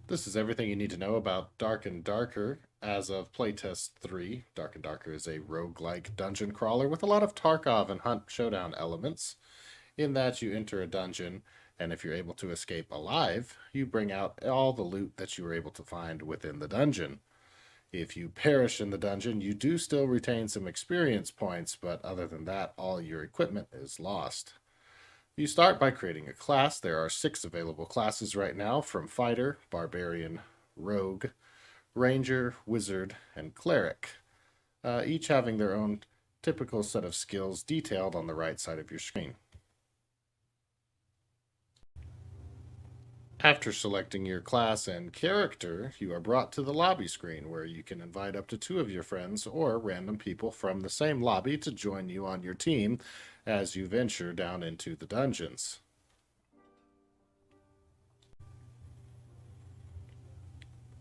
This is everything you need to know about Dark and Darker as of playtest 3. Dark and Darker is a roguelike dungeon crawler with a lot of Tarkov and Hunt Showdown elements, in that you enter a dungeon, and if you're able to escape alive, you bring out all the loot that you were able to find within the dungeon. If you perish in the dungeon, you do still retain some experience points, but other than that, all your equipment is lost. You start by creating a class. There are 6 available classes right now, from Fighter, Barbarian, Rogue, Ranger, Wizard, and Cleric, each having their own typical set of skills detailed on the right side of your screen. After selecting your class and character, you are brought to the lobby screen, where you can invite up to 2 of your friends or random people from the same lobby to join you on your team as you venture down into the dungeons.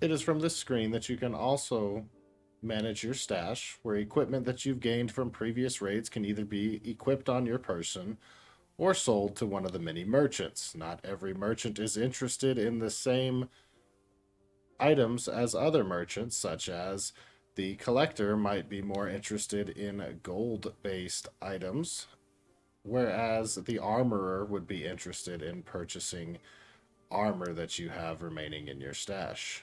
It is from this screen that you can also manage your stash, where equipment that you've gained from previous raids can either be equipped on your person or sold to one of the many merchants. Not every merchant is interested in the same items as other merchants, such as the collector might be more interested in gold-based items, whereas the armorer would be interested in purchasing armor that you have remaining in your stash.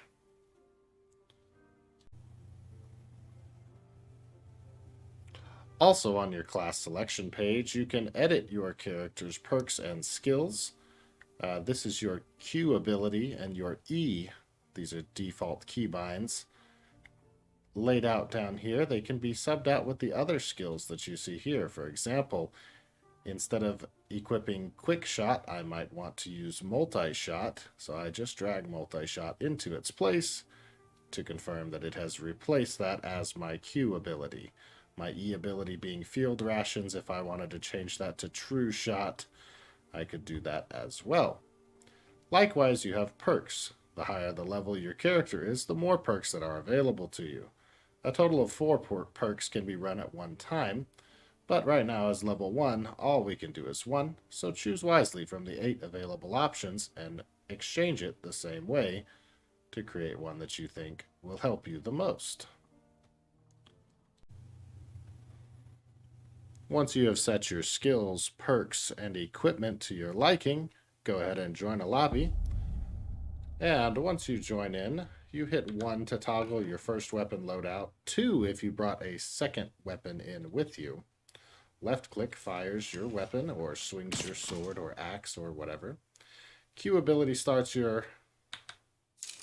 Also, on your class selection page, you can edit your character's perks and skills. This is your Q ability and your E. These are default keybinds. Laid out down here, they can be subbed out with the other skills that you see here. For example, instead of equipping quick shot, I might want to use multi-shot. So I just drag multi-shot into its place to confirm that it has replaced that as my Q ability. My E ability being field rations. If I wanted to change that to true shot, I could do that as well. Likewise, you have perks. The higher the level your character is, the more perks that are available to you. A total of 4 perks can be run at one time, but right now as level 1, all we can do is 1, so choose wisely from the 8 available options and exchange it the same way to create one that you think will help you the most. Once you have set your skills, perks, and equipment to your liking, go ahead and join a lobby. And once you join in, you hit 1 to toggle your first weapon loadout, 2 if you brought a second weapon in with you. Left click fires your weapon or swings your sword or axe or whatever. Q ability starts your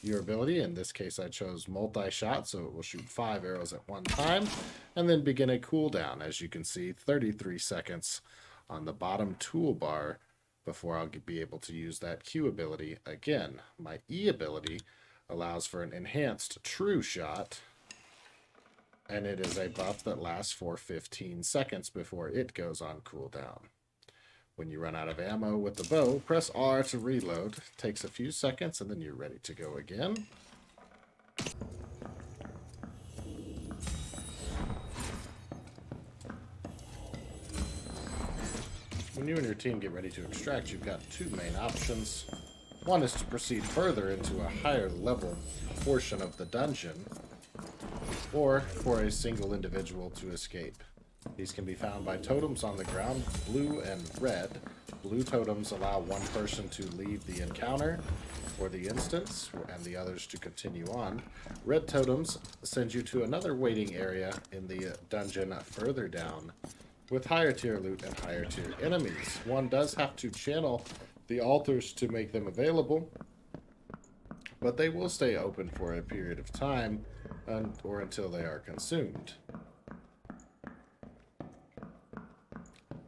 ability. In this case, I chose multi-shot, so it will shoot 5 arrows at one time, and then begin a cooldown. As you can see, 33 seconds on the bottom toolbar before I'll be able to use that Q ability again. My E ability allows for an enhanced true shot, and it is a buff that lasts for 15 seconds before it goes on cooldown. When you run out of ammo with the bow, press R to reload. It takes a few seconds, and then you're ready to go again. When you and your team get ready to extract, you've got 2 main options. One is to proceed further into a higher level portion of the dungeon, or for a single individual to escape. These can be found by totems on the ground, blue and red. Blue totems allow one person to leave the encounter or the instance, and the others to continue on. Red totems send you to another waiting area in the dungeon further down, with higher tier loot and higher tier enemies. One does have to channel the altars to make them available, but they will stay open for a period of time, or until they are consumed.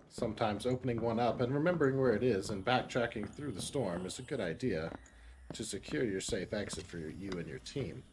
Sometimes opening one up and remembering where it is and backtracking through the storm is a good idea to secure your safe exit for you and your team.